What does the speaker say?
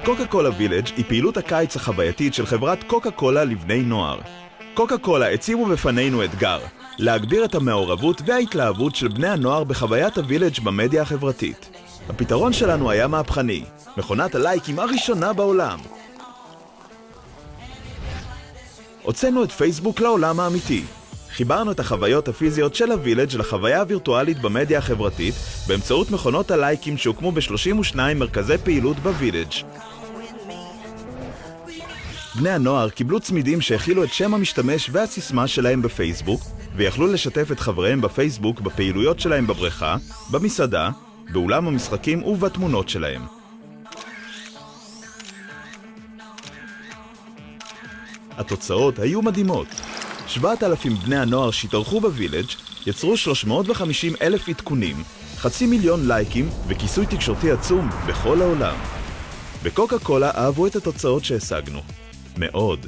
קוקה קולה וילג' היא פעילות הקיץ החווייתית של חברת קוקה קולה לבני נוער. קוקה קולה הציבו בפנינו אתגר, להגביר את המעורבות וההתלהבות של בני הנוער בחוויית הווילג' במדיה החברתית. הפתרון שלנו היה מהפכני, מכונת הלייקים הראשונה בעולם. הוצאנו את פייסבוק לעולם האמיתי. חיברנו את החוויות הפיזיות של הווילג' לחוויה הווירטואלית במדיה החברתית באמצעות מכונות הלייקים שהוקמו ב-32 מרכזי פעילות בווילג'. בני הנוער קיבלו צמידים שהכילו את שם המשתמש והסיסמה שלהם בפייסבוק ויכלו לשתף את חבריהם בפייסבוק בפעילויות שלהם בבריכה, במסעדה, באולם המשחקים ובתמונות שלהם. התוצאות היו מדהימות. 7,000 בני הנוער שהתארחו בווילג' יצרו 350,000 עדכונים, 500,000 לייקים וכיסוי תקשורתי עצום בכל העולם. בקוקה קולה אהבו את התוצאות שהשגנו. מאוד.